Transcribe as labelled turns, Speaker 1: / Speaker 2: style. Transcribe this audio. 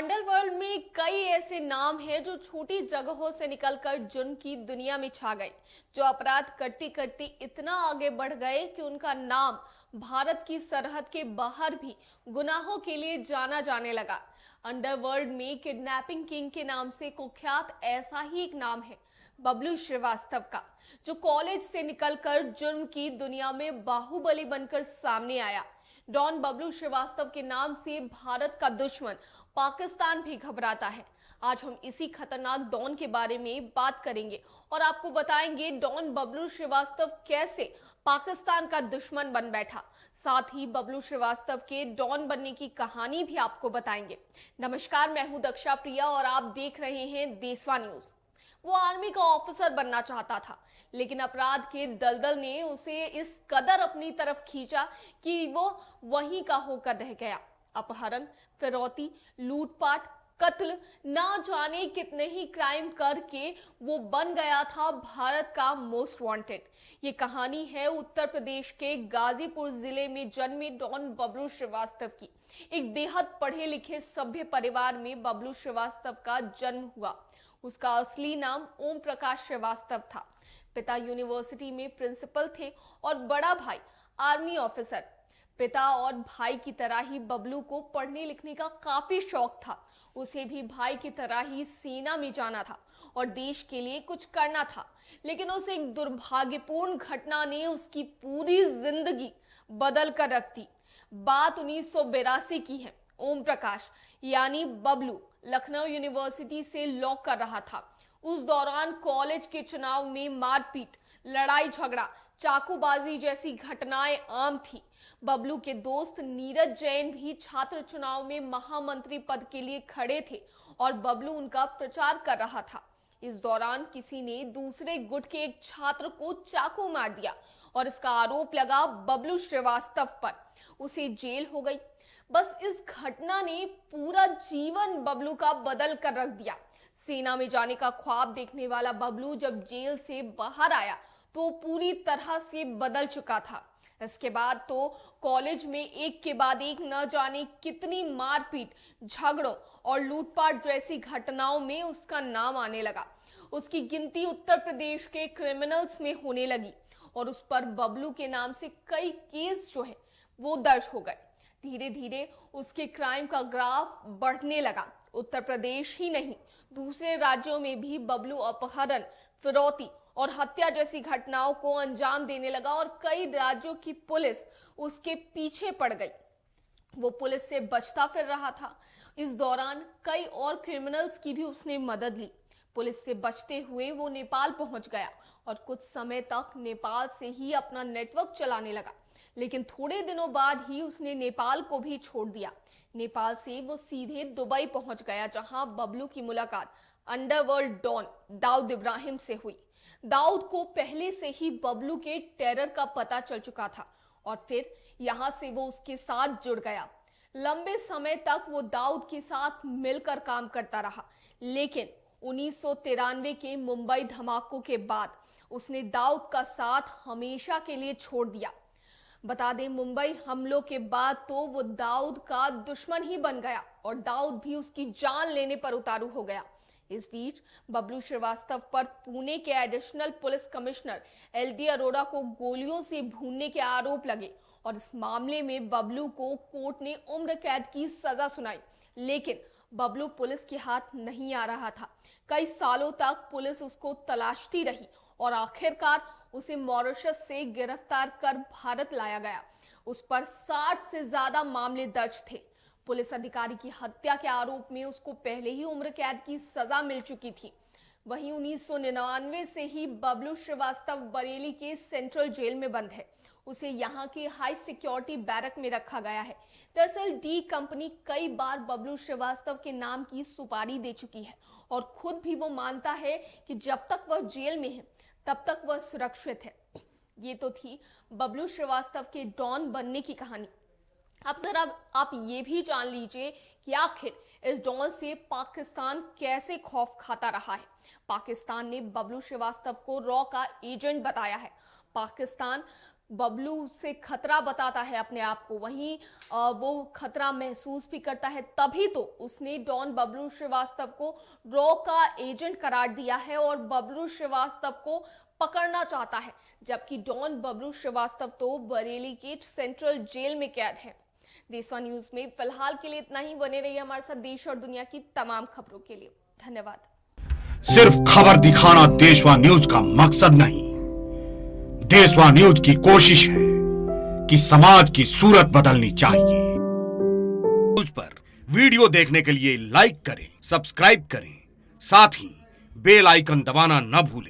Speaker 1: Underworld में कई ऐसे नाम हैं जो छोटी जगहों से निकलकर जुर्म की दुनिया में छा गए, जो अपराध करते करते इतना आगे बढ़ गए कि उनका नाम भारत की सरहद के बाहर भी गुनाहों के लिए जाना जाने लगा। अंडरवर्ल्ड में किडनैपिंग किंग के नाम से कुख्यात ऐसा ही एक नाम है बबलू श्रीवास्तव का, जो कॉलेज से निकलकर जुर्म की दुनिया में बाहुबली बनकर सामने आया। डॉन बबलू श्रीवास्तव के नाम से भारत का दुश्मन पाकिस्तान भी घबराता है। आज हम इसी खतरनाक डॉन के बारे में बात करेंगे और आपको बताएंगे डॉन बबलू श्रीवास्तव कैसे पाकिस्तान का दुश्मन बन बैठा। साथ ही बबलू श्रीवास्तव के डॉन बनने की कहानी भी आपको बताएंगे। नमस्कार, मैं हूं दक्षा प्रिया और आप देख रहे हैं देशवा न्यूज। वो आर्मी का ऑफिसर बनना चाहता था, लेकिन अपराध के दलदल ने उसे इस कदर अपनी तरफ खींचा कि वो वहीं का होकर रह गया। अपहरण, फिरौती, लूटपाट, कत्ल, ना जाने कितने ही क्राइम करके वो बन गया था भारत का मोस्ट वांटेड। ये कहानी है उत्तर प्रदेश के गाजीपुर जिले में जन्मे डॉन बबलू श्रीवास्तव की। एक बेहद पढ़े लिखे सभ्य परिवार में बबलू श्रीवास्तव का जन्म हुआ। उसका असली नाम ओम प्रकाश श्रीवास्तव था। पिता यूनिवर्सिटी में प्रिंसिपल थे और बड़ा भाई आर्मी ऑफिसर। पिता और भाई की तरह ही बबलू को पढ़ने लिखने का काफी शौक था। उसे भी भाई की तरह ही सेना में जाना था और देश के लिए कुछ करना था, लेकिन उस एक दुर्भाग्यपूर्ण घटना ने उसकी पूरी जिंदगी बदल कर रख दी। बात 1982 की है। ओम प्रकाश यानी बबलू लखनऊ यूनिवर्सिटी से लॉ कर रहा था। उस दौरान कॉलेज के चुनाव में मारपीट, लड़ाई झगड़ा, चाकूबाजी जैसी घटनाएं आम थी। बबलू के दोस्त नीरज जैन भी छात्र चुनाव में महामंत्री पद के लिए खड़े थे और बबलू उनका प्रचार कर रहा था। इस दौरान किसी ने दूसरे गुट के एक छात्र को चाकू मार दिया और इसका आरोप लगा बबलू श्रीवास्तव पर। उसे जेल हो गई। बस इस घटना ने पूरा जीवन बबलू का बदल कर रख दिया। सेना में जाने का ख्वाब देखने वाला बबलू जब जेल से बाहर आया तो पूरी तरह से बदल चुका था। इसके बाद तो कॉलेज में एक के बाद एक न जाने कितनी मारपीट, झगड़ों और लूटपाट जैसी घटनाओं में उसका नाम आने लगा। उसकी गिनती उत्तर प्रदेश के क्रिमिनल्स में होने लगी और उस पर बबलू के नाम से कई केस जो है वो दर्ज हो गए। धीरे धीरे उसके क्राइम का ग्राफ बढ़ने लगा। उत्तर प्रदेश ही नहीं, दूसरे राज्यों में भी बबलू अपहरण, फिरौती और हत्या जैसी घटनाओं को अंजाम देने लगा और कई राज्यों की पुलिस उसके पीछे पड़ गई। वो पुलिस से बचता फिर रहा था। इस दौरान कई और क्रिमिनल्स की भी उसने मदद ली। पुलिस से बचते हुए वो नेपाल पहुंच गया और कुछ समय तक नेपाल से ही अपना नेटवर्क चलाने लगा, लेकिन थोड़े दिनों बाद ही उसने नेपाल को भी छोड़ दिया। नेपाल से वो सीधे दुबई पहुंच गया, जहां बबलू की मुलाकात अंडरवर्ल्ड डॉन दाऊद इब्राहिम से हुई। दाऊद को पहले से ही बबलू के टेरर का पता चल चुका था और फिर यहां से वो उसके साथ जुड़ गया। लंबे समय तक वो दाऊद के साथ मिलकर काम करता रहा, लेकिन 1993 के मुंबई धमाकों के बाद उसने दाऊद का साथ हमेशा के लिए छोड़ दिया। बता दें, मुंबई हमलों के बाद तो वो दाऊद का दुश्मन ही बन गया और दाऊद भी उसकी जान लेने पर उतारू हो गया। इस बीच बबलू श्रीवास्तव पर पुणे के additional police commissioner LD Arora को गोलियों से भूनने के आरोप लगे और इस मामले में बबलू को कोर्ट ने उम्र कैद की सजा सुनाई, लेकिन बबलू पुलिस के हाथ नहीं आ रहा था। कई सालों तक पुलिस उसको तलाशती रही और आखिरकार उसे मॉरिशस से गिरफ्तार कर भारत लाया गया। उस पर 60 से ज्यादा मामले दर्ज थे। पुलिस अधिकारी की हत्या के आरोप में उसको पहले ही उम्र कैद की सजा मिल चुकी थी। वहीं 1999 से ही बबलू श्रीवास्तव बरेली के सेंट्रल जेल में बंद है। उसे यहाँ के हाई सिक्योरिटी बैरक में रखा गया है। दरअसल डी कंपनी कई बार बबलू श्रीवास्तव के नाम की सुपारी दे चुकी है और खुद भी वो मानता है कि जब तक वह जेल में है तब तक वह सुरक्षित है। ये तो थी बबलू श्रीवास्तव के डॉन बनने की कहानी। अब जरा आप ये भी जान लीजिए कि आखिर इस डॉन से पाकिस्तान कैसे खौफ खाता रहा है। पाकिस्तान ने बबलू श्रीवास्तव को रॉ का एजेंट बताया है। पाकिस्तान बबलू से खतरा बताता है अपने आप को, वहीं वो खतरा महसूस भी करता है, तभी तो उसने डॉन बबलू श्रीवास्तव को रॉ का एजेंट करार दिया है और बबलू श्रीवास्तव को पकड़ना चाहता है, जबकि डॉन बबलू श्रीवास्तव तो बरेली के सेंट्रल जेल में कैद है। देशवा न्यूज में फिलहाल के लिए इतना ही। बने रहिए हमारे साथ देश और दुनिया की तमाम खबरों के लिए। धन्यवाद।
Speaker 2: सिर्फ खबर दिखाना देशवा न्यूज का मकसद नहीं, देशवा न्यूज की कोशिश है कि समाज की सूरत बदलनी चाहिए। न्यूज पर वीडियो देखने के लिए लाइक करें, सब्सक्राइब करें, साथ ही बेल आइकन दबाना न भूलें।